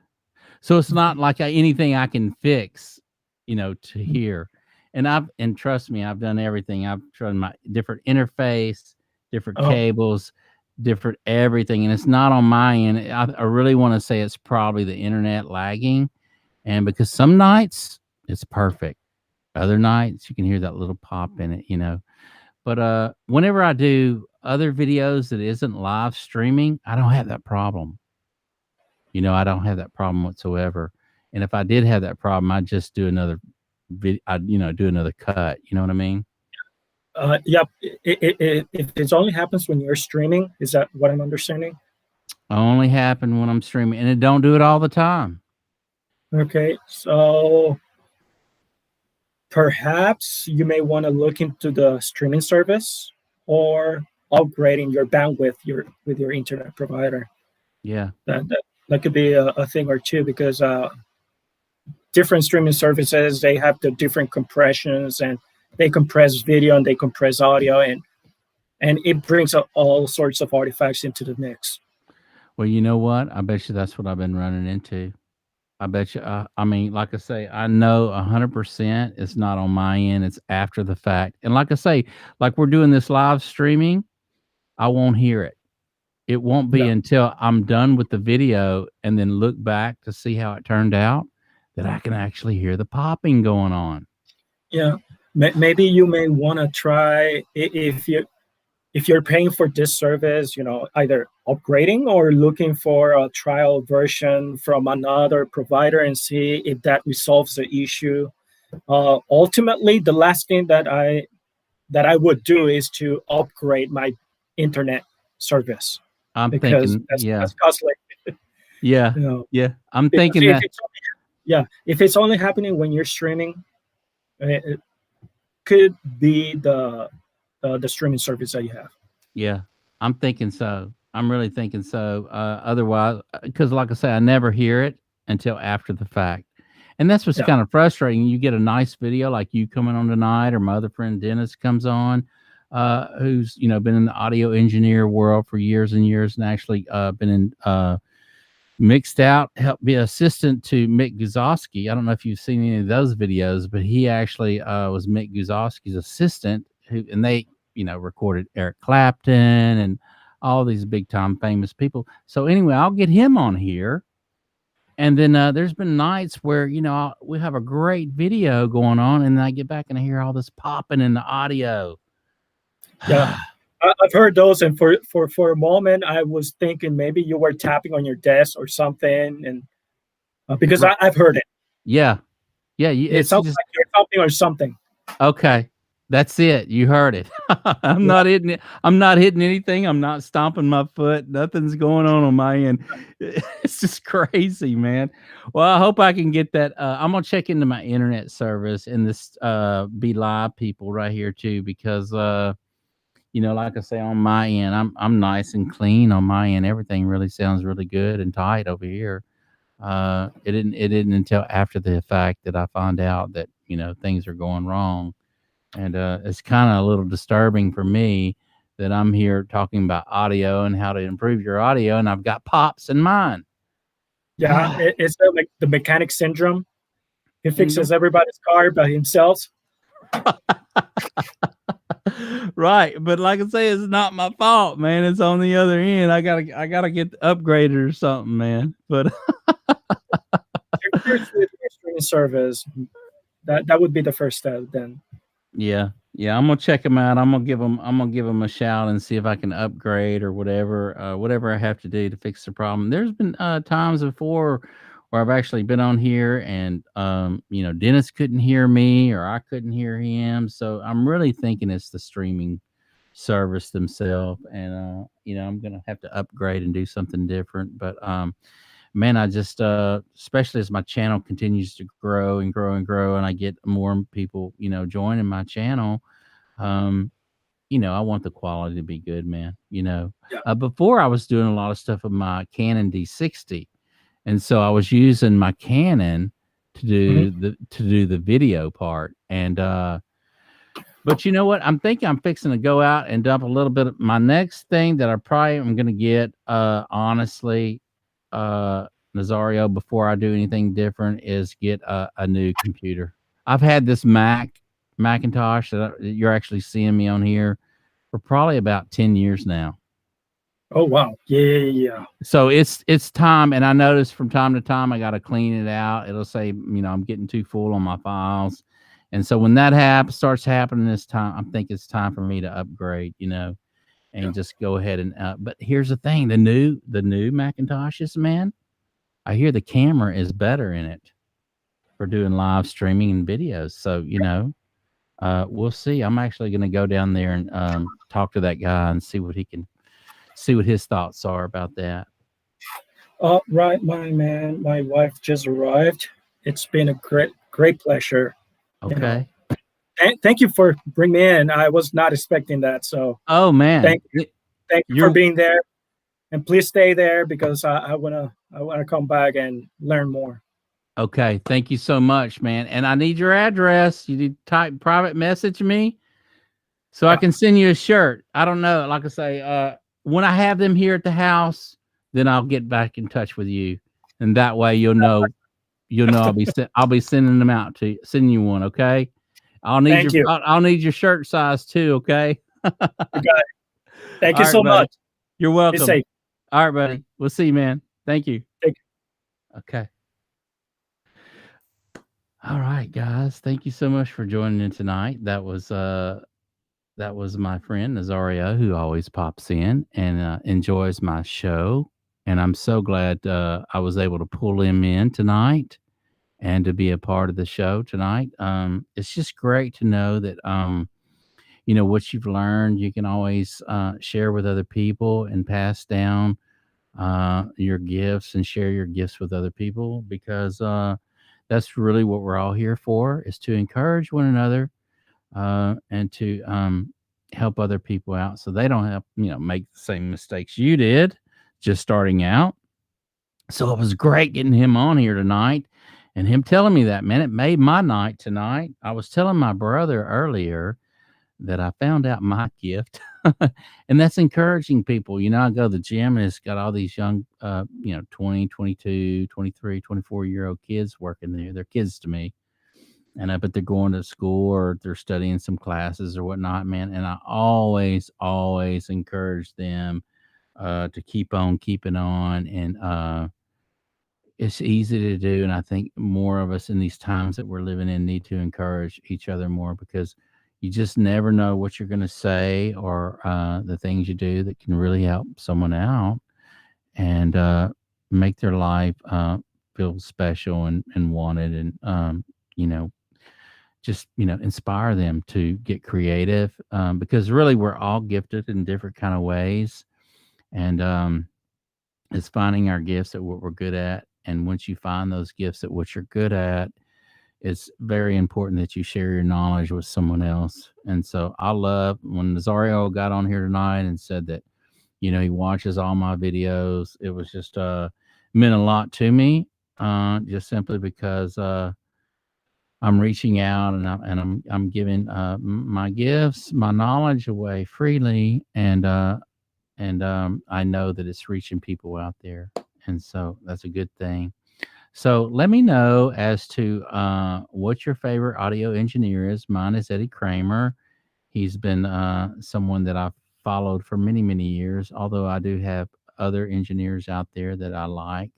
So it's not like anything I can fix, to hear. And trust me, I've done everything. I've tried my different interface, different cables, different everything, and it's not on my end. I really want to say it's probably the internet lagging, and because some nights it's perfect, other nights you can hear that little pop in it, But whenever I do other videos that isn't live streaming, I don't have that problem. I don't have that problem whatsoever. And if I did have that problem, I'd just do another I'd, do another cut. You know what I mean? Yeah. If it only happens when you're streaming, is that what I'm understanding? Only happen when I'm streaming, and it don't do it all the time. Okay. So perhaps you may want to look into the streaming service or upgrading your bandwidth with your internet provider. Yeah. That could be a thing or two, because different streaming services, they have the different compressions, and they compress video and they compress audio, and it brings up all sorts of artifacts into the mix. Well, you know what? I bet you that's what I've been running into. I bet you. I mean, like I say, I know 100% it's not on my end. It's after the fact. And like I say, like we're doing this live streaming, I won't hear it. It won't be until I'm done with the video and then look back to see how it turned out that I can actually hear the popping going on. Yeah, maybe you may want to try, if you're paying for this service, either upgrading or looking for a trial version from another provider and see if that resolves the issue. Ultimately, the last thing that I would do is to upgrade my internet service. I'm thinking, that's costly. Yeah, yeah. I'm thinking that. If it's only happening when you're streaming, it could be the streaming service that you have. Yeah, I'm thinking so. I'm really thinking so. Otherwise, because like I say, I never hear it until after the fact. And that's what's kind of frustrating. You get a nice video like you coming on tonight, or my other friend Dennis comes on, who's been in the audio engineer world for years and years, and actually been in mixed out, helped be assistant to Mick Guzowski. I don't know if you've seen any of those videos, but he actually was Mick Guzowski's assistant, and they recorded Eric Clapton and all these big time famous people. So anyway, I'll get him on here. And then there's been nights where, we have a great video going on, and then I get back and I hear all this popping in the audio. Yeah. I've heard those, and for a moment, I was thinking maybe you were tapping on your desk or something, and because Right. I've heard it. Yeah. Yeah. It It's sounds just like you're tapping or something. okay. That's it. You heard it. I'm Yeah, not hitting it. I'm not hitting anything. I'm not stomping my foot. Nothing's going on my end. It's just crazy, man. Well, I hope I can get that. I'm gonna check into my internet service and this be live people right here too, because like I say on my end, I'm nice and clean on my end. Everything really sounds really good and tight over here. It didn't until after the fact that I find out that things are going wrong, and it's kind of a little disturbing for me that I'm here talking about audio and how to improve your audio, and I've got pops in mine. yeah. It's the mechanic syndrome. He Mhm. fixes everybody's car by himself. Right, but like I say, it's not my fault, man. It's on the other end. I gotta get upgraded or something, man. But First with your streaming service, that would be the first step. Then, yeah, yeah, I'm gonna check them out. I'm gonna give them a shout and see if I can upgrade or whatever I have to do to fix the problem. There's been times before where I've actually been on here and Dennis couldn't hear me or I couldn't hear him. So I'm really thinking it's the streaming service themselves, and I'm gonna have to upgrade and do something different. But man, I just especially as my channel continues to grow and grow and grow, and I get more people joining my channel, um I want the quality to be good, man. yeah. Before I was doing a lot of stuff with my Canon D60, and so I was using my Canon to Mhm. do the video part. And but you know what? I'm thinking I'm fixing to go out and dump a little bit of my next thing that I probably am going to get, honestly, Nazario, before I do anything different, is get a new computer. I've had this Macintosh that you're actually seeing me on here for probably about 10 years now. Oh wow, yeah, yeah, yeah. So it's time, and I notice from time to time I got to clean it out. It'll say, I'm getting too full on my files, and so when that starts happening this time, I think it's time for me to upgrade, Yeah. and just go ahead and. But here's the thing: the new Macintoshes, man. I hear the camera is better in it for doing live streaming and videos. So we'll see. I'm actually going to go down there and talk to that guy and see what his thoughts are about that. Right, my man, my wife just arrived. It's been a great pleasure. You know, Okay. thank you for bringing me in. I was not expecting that, so Oh man, thank thank you for you're being there, and please stay there because I wanna come back and learn more. okay. Thank you so much, man. And I need your address. You need to type private message me so I Yeah, can send you a shirt. I don't know. Like I say, when I have them here at the house, then I'll get back in touch with you, and that way you'll know I'll be sending them out to you, sending you one. Okay. thank you. I'll need your shirt size too. Okay. You got it. Thank All you right, so buddy. much. You're Be welcome. safe. All right, buddy. We'll see you, man. Thank you. Take Okay. All right, guys. Thank you so much for joining in tonight. That was my friend Nazario, who always pops in and enjoys my show. And I'm so glad I was able to pull him in tonight and to be a part of the show tonight. It's just great to know that what you've learned, you can always share with other people and pass down your gifts and share your gifts with other people, because that's really what we're all here for, is to encourage one another and to help other people out so they don't have make the same mistakes you did just starting out. So it was great getting him on here tonight and him telling me that, man. It made my night tonight. I was telling my brother earlier that I found out my gift. And that's encouraging people. I go to the gym and it's got all these young 20, 22, 23, 24-year-old kids working there. They're kids to me. And I bet they're going to school or they're studying some classes or whatnot, man. And I always encourage them to keep on keeping on. And it's easy to do. And I think more of us in these times that we're living in need to encourage each other more, because you just never know what you're going to say or the things you do that can really help someone out and make their life feel special and wanted and you know just inspire them to get creative because really we're all gifted in different kind of ways and it's finding our gifts at what we're good at. And once you find those gifts at what you're good at, it's very important that you share your knowledge with someone else. And so I love when Nazario got on here tonight and said that, he watches all my videos. It was just meant a lot to me, just simply because I'm reaching out and I'm giving my gifts, my knowledge away freely, and I know that it's reaching people out there, and so that's a good thing. So let me know as to what your favorite audio engineer is. Mine is Eddie Kramer. He's been someone that I've followed for many, many years, although I do have other engineers out there that I like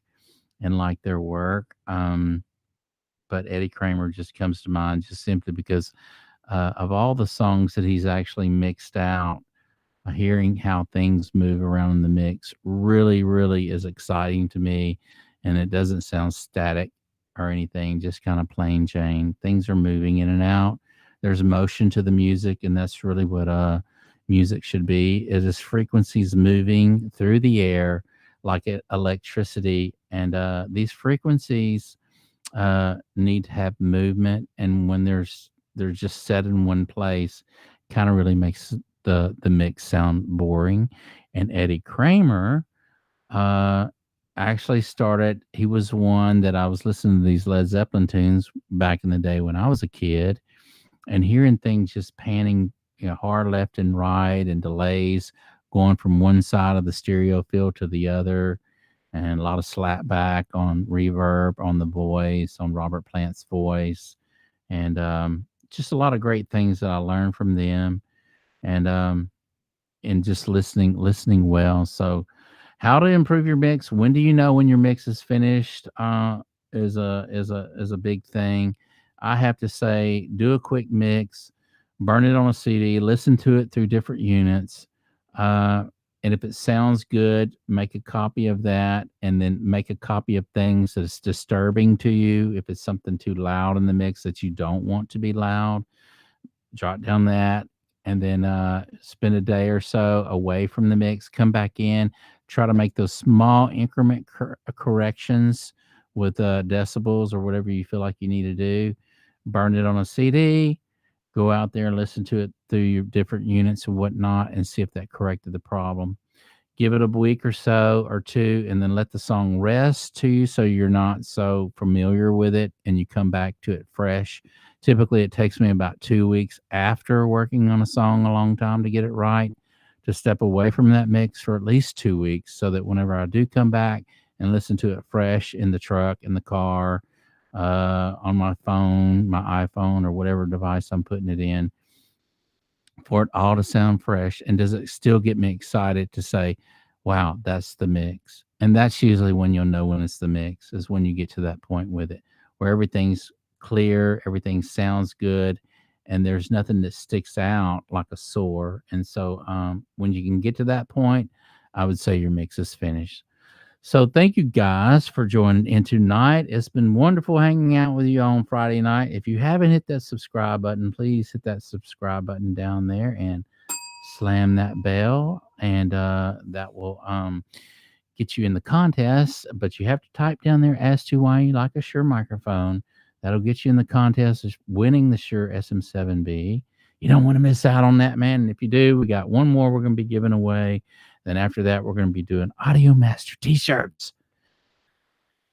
and like their work. But Eddie Kramer just comes to mind just simply because of all the songs that he's actually mixed out. Hearing how things move around in the mix really, really is exciting to me. And it doesn't sound static or anything, just kind of plain Jane. Things are moving in and out. There's motion to the music, and that's really what music should be. It is frequencies moving through the air like electricity. And these frequencies need to have movement. And when they're just set in one place, kind of really makes the mix sound boring. And Eddie Kramer uh actually started, he was one that I was listening to these Led Zeppelin tunes back in the day when I was a kid and hearing things just panning, hard left and right and delays going from one side of the stereo field to the other, and a lot of slap back on reverb on the voice, on Robert Plant's voice, and just a lot of great things that I learned from them. And just listening well. So how to improve your mix, when do you know when your mix is finished, is a big thing. I have to say, do a quick mix, burn it on a CD, listen to it through different units, uh and if it sounds good, make a copy of that, and then make a copy of things that's disturbing to you. If it's something too loud in the mix that you don't want to be loud, jot down that, and then spend a day or so away from the mix, come back in, try to make those small increment corrections with decibels or whatever you feel like you need to do. Burn it on a CD, go out there and listen to it through your different units and whatnot, and see if that corrected the problem. Give it a week or so or two, and then let the song rest to you so you're not so familiar with it and you come back to it fresh. Typically, it takes me about 2 weeks after working on a song a long time to get it right, to step away from that mix for at least 2 weeks so that whenever I do come back and listen to it fresh in the truck, in the car, on my phone, my iPhone, or whatever device I'm putting it in, for it all to sound fresh. And does it still get me excited to say, wow, that's the mix? And that's usually when you'll know when it's the mix, is when you get to that point with it where everything's clear, everything sounds good, and there's nothing that sticks out like a sore. And so when you can get to that point, I would say your mix is finished. So thank you guys for joining in tonight. It's been wonderful hanging out with you on Friday night. If you haven't hit that subscribe button, please hit that subscribe button down there and slam that bell, and that will get you in the contest. But you have to type down there as to why you like a Shure microphone. That'll get you in the contest of winning the Shure SM7B. You don't want to miss out on that, man. And if you do, we got one more we're going to be giving away. Then after that, we're going to be doing Audio Master t-shirts.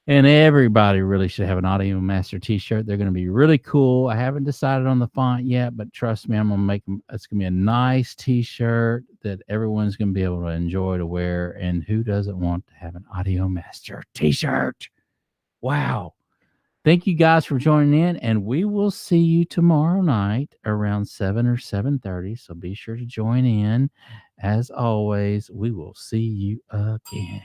And everybody really should have an Audio Master t-shirt. They're going to be really cool. I haven't decided on the font yet, but trust me, I'm going to make them. It's going to be a nice t-shirt that everyone's going to be able to enjoy to wear. And who doesn't want to have an Audio Master t-shirt? Wow. Thank you guys for joining in, and we will see you tomorrow night around 7 or 7:30. So be sure to join in. As always, we will see you again.